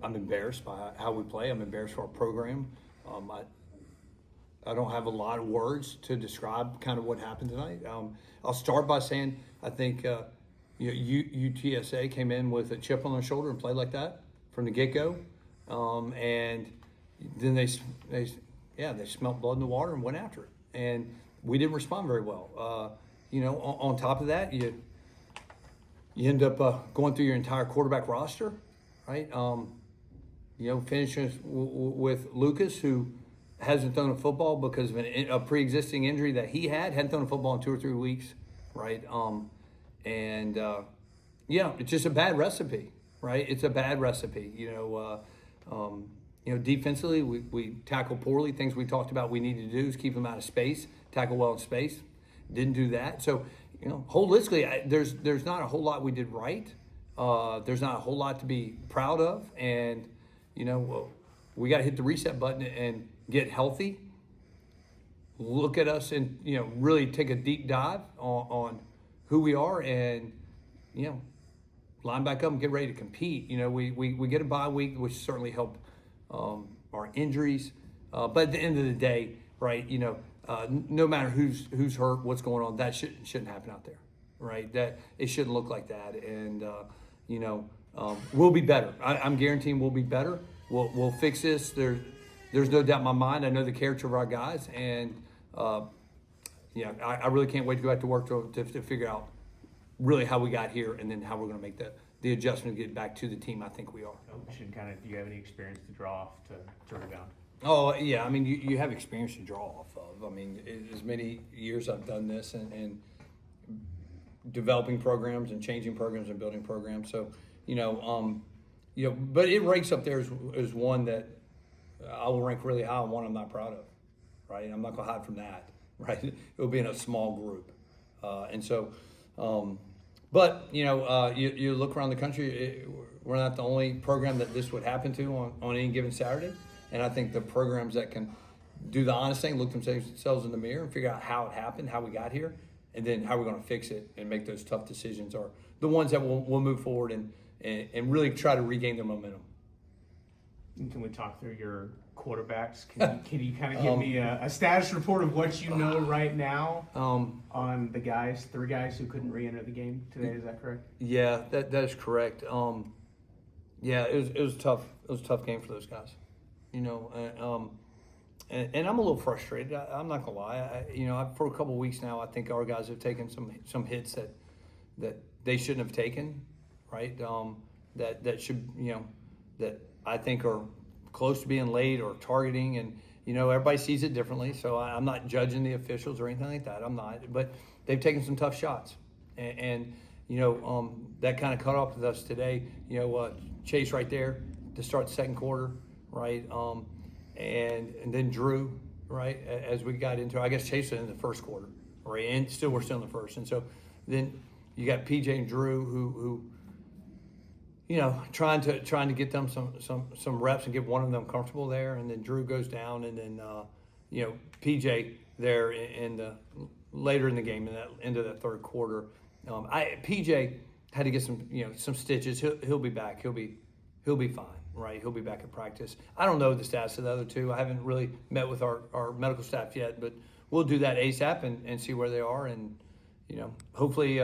I'm embarrassed by how we play. I'm embarrassed for our program. I don't have a lot of words to describe kind of what happened tonight. I'll start by saying I think UTSA came in with a chip on their shoulder and played like that from the get-go, and then they smelled blood in the water and went after it, and we didn't respond very well. On top of that, you end up going through your entire quarterback roster, right? Finishing with Lucas, who hasn't thrown a football because of a pre-existing injury that he hadn't thrown a football in 2 or 3 weeks, right? It's just a bad recipe, right? It's a bad recipe. Defensively, we tackle poorly. Things we talked about we need to do is keep them out of space, tackle well in space. Didn't do that. So, holistically, there's not a whole lot we did right. There's not a whole lot to be proud of. And, we got to hit the reset button and get healthy. Look at us and, really take a deep dive on who we are and, line back up and get ready to compete. We get a bye week, which certainly helped our injuries. But at the end of the day, right, no matter who's hurt, what's going on, that shouldn't happen out there, right? That it shouldn't look like that. And, we'll be better. I'm guaranteeing we'll be better. We'll fix this. There's no doubt in my mind. I know the character of our guys. And, I really can't wait to go back to work to figure out really how we got here and then how we're going to make the adjustment to get back to the team I think we are. Do you have any experience to draw off to rebound? Oh, yeah. I mean, you have experience to draw off of. I mean, as many years I've done this and developing programs and changing programs and building programs. So, but it ranks up there as one that I will rank really high and one I'm not proud of, right? I'm not going to hide from that, right? It'll be in a small group. You look around the country, we're not the only program that this would happen to on any given Saturday. And I think the programs that can do the honest thing, look themselves in the mirror and figure out how it happened, how we got here, and then how we're going to fix it and make those tough decisions are the ones that will move forward and really try to regain their momentum. Can we talk through your quarterbacks? Can you kind of give me a status report of what you know right now on the 3 guys who couldn't re-enter the game today? Is that correct? Yeah, that is correct. It was tough. It was a tough game for those guys. And I'm a little frustrated. I'm not gonna lie. For a couple of weeks now, I think our guys have taken some hits that they shouldn't have taken, right? That should that I think are close to being late or targeting, and everybody sees it differently. So I'm not judging the officials or anything like that. I'm not, but they've taken some tough shots, and that kind of cut off with us today. Chase right there to start the second quarter. Right, and then Drew, right, as we got into, I guess Chase was in the first quarter, right, and we're still in the first, and so then you got PJ and Drew who trying to get them some reps and get one of them comfortable there, and then Drew goes down, and then PJ there later in the game in that end of that third quarter, PJ had to get some stitches. He'll be back. He'll be fine. Right, he'll be back at practice. I don't know the status of the other 2. I haven't really met with our medical staff yet, but we'll do that ASAP and see where they are, and hopefully,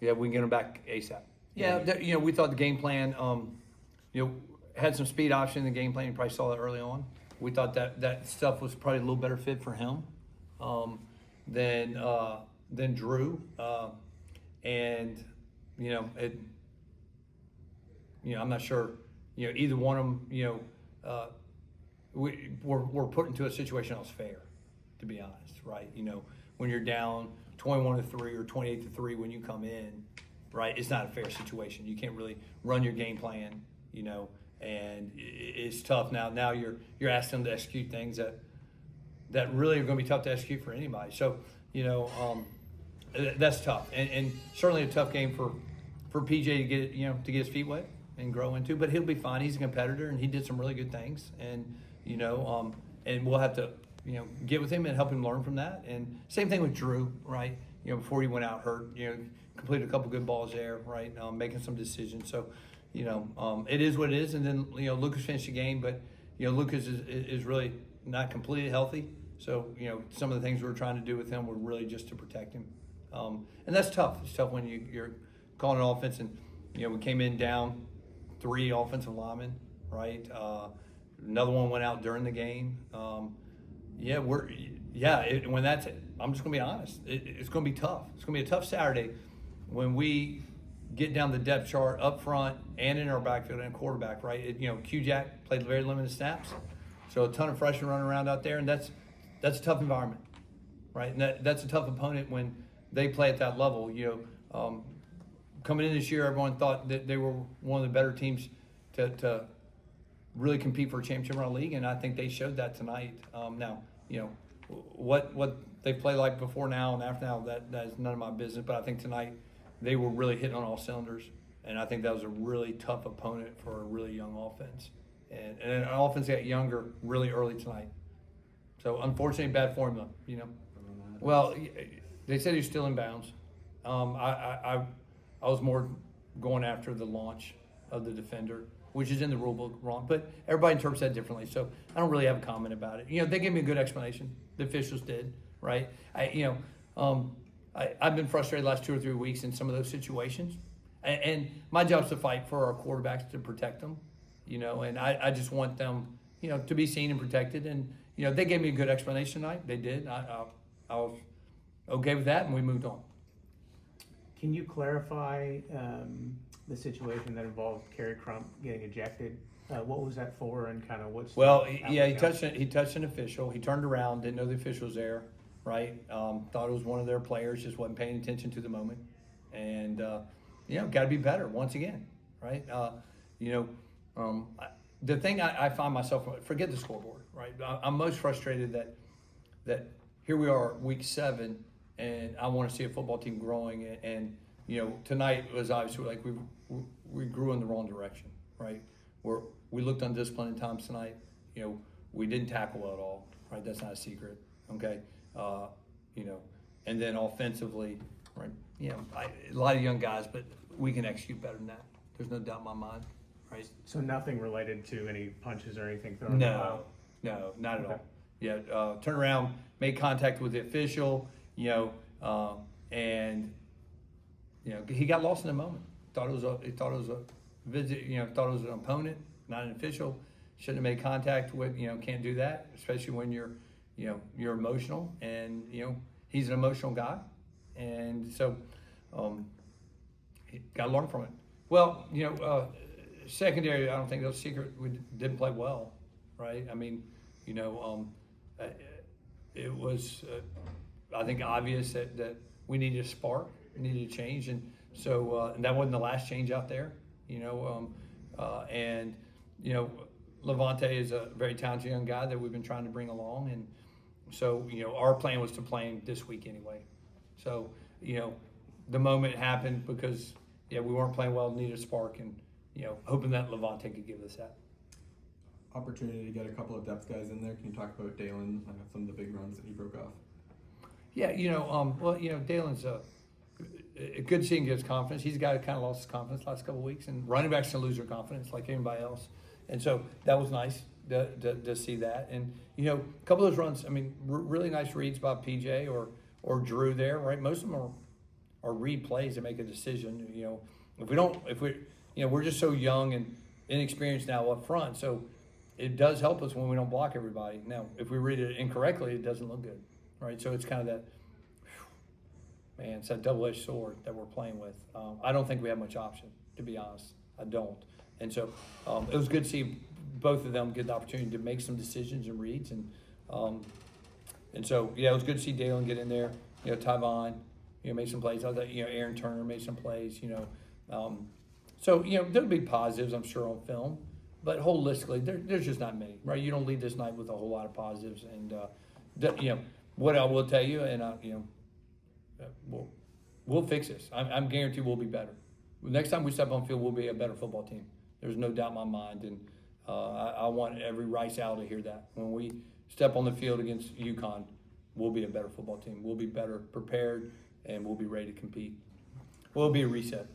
we can get them back ASAP. Yeah, we thought the game plan, had some speed option in the game plan. You probably saw that early on. We thought that stuff was probably a little better fit for him than Drew, and I'm not sure. Either one of them, we're put into a situation that was fair, to be honest, right? When you're down 21-3 or 28-3 when you come in, right? It's not a fair situation. You can't really run your game plan, and it's tough. Now you're asking them to execute things that really are going to be tough to execute for anybody. So, that's tough, and certainly a tough game for PJ to get his feet wet and grow into, but he'll be fine. He's a competitor, and he did some really good things, and and we'll have to get with him and help him learn from that. And same thing with Drew, right? Before he went out hurt, completed a couple good balls there, right? Making some decisions. So, it is what it is. And then Lucas finished the game, but Lucas is really not completely healthy. So some of the things we were trying to do with him were really just to protect him, and that's tough. It's tough when you're calling an offense, and we came in down 3 offensive linemen, right? Another one went out during the game. I'm just gonna be honest. It's gonna be tough. It's gonna be a tough Saturday when we get down the depth chart up front and in our backfield and quarterback, right? Q-Jack played very limited snaps, so a ton of freshmen running around out there, and that's a tough environment, right? And that's a tough opponent when they play at that level. Coming in this year, everyone thought that they were one of the better teams to really compete for a championship around the league, and I think they showed that tonight. Now, what they play like before now and after now, that is none of my business. But I think tonight they were really hitting on all cylinders, and I think that was a really tough opponent for a really young offense. And an offense got younger really early tonight. So unfortunately, bad formula. Well, they said he's still in bounds. I was more going after the launch of the defender, which is in the rule book wrong, but everybody interprets that differently. So I don't really have a comment about it. They gave me a good explanation. The officials did, right? I've been frustrated the last 2 or 3 weeks in some of those situations, and my job is to fight for our quarterbacks to protect them, and I just want them, to be seen and protected. And they gave me a good explanation tonight. They did. I was okay with that, and we moved on. Can you clarify the situation that involved Kerry Crump getting ejected? What was that for, and kind of what's? Well, he touched an official. He turned around, didn't know the official was there, right? Thought it was one of their players, just wasn't paying attention to the moment, and got to be better once again, right? The thing I find myself, forget the scoreboard, right? I'm most frustrated that here we are, week 7. And I want to see a football team growing, and tonight was obviously like we grew in the wrong direction, right? We looked undisciplined at times tonight. We didn't tackle well at all, right? That's not a secret, okay? And then offensively, right? A lot of young guys, but we can execute better than that. There's no doubt in my mind, right? So nothing related to any punches or anything thrown? No, not at all. Yeah, turn around, made contact with the official. And he got lost in the moment. Thought it was a visit. Thought it was an opponent, not an official. Shouldn't have made contact with. Can't do that, especially when you're emotional. And he's an emotional guy, and so he got to learn from it. Well, secondary. I don't think that's secret. We didn't play well, right? I mean, it was. I think obvious that we needed a spark, we needed a change, and so and that wasn't the last change out there, and Levante is a very talented young guy that we've been trying to bring along, and so our plan was to play him this week anyway. So the moment happened because we weren't playing well, needed a spark, and hoping that Levante could give us that opportunity to get a couple of depth guys in there. Can you talk about Dalen, some of the big runs that he broke off? Yeah, Dalen's good to see him get his confidence. He's a guy that kind of lost his confidence the last couple of weeks, and running backs can lose their confidence like anybody else. And so that was nice to see that. And, a couple of those runs, I mean, really nice reads by PJ or Drew there, right? Most of them are read plays to make a decision. We're just so young and inexperienced now up front, so it does help us when we don't block everybody. Now, if we read it incorrectly, it doesn't look good. Right, so it's kind of that, man, it's that double-edged sword that we're playing with. I don't think we have much option, to be honest. I don't. And so it was good to see both of them get the opportunity to make some decisions and reads. And so, it was good to see Dalen get in there. Tyvon, made some plays. I thought, Aaron Turner made some plays, So, there'll be positives, I'm sure, on film. But holistically, there's just not many, right? You don't lead this night with a whole lot of positives. And, what I will tell you, and we'll fix this. I'm guaranteed we'll be better. Next time we step on field, we'll be a better football team. There's no doubt in my mind, and I want every Rice Owl to hear that. When we step on the field against UConn, we'll be a better football team. We'll be better prepared, and we'll be ready to compete. Well, it'll be a reset,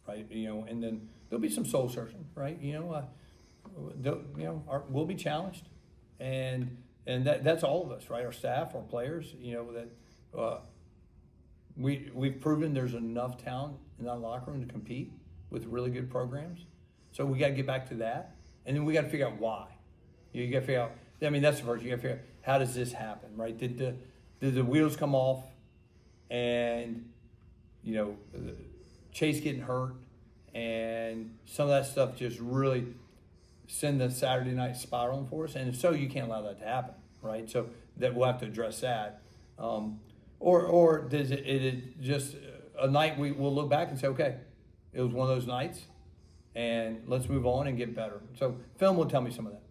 right? And then there'll be some soul searching, right? We'll be challenged, and that's all of us, right? Our staff, our players, that we've proven there's enough talent in that locker room to compete with really good programs. So we got to get back to that, and then we got to figure out why. You got to figure out. I mean, that's the first. You got to figure out, how does this happen, right? Did the wheels come off, and Chase getting hurt, and some of that stuff just really send the Saturday night spiraling for us. And if so, you can't allow that to happen, right? So that we'll have to address that. Or does it just a night we'll look back and say, okay, it was one of those nights, and let's move on and get better. So film will tell me some of that.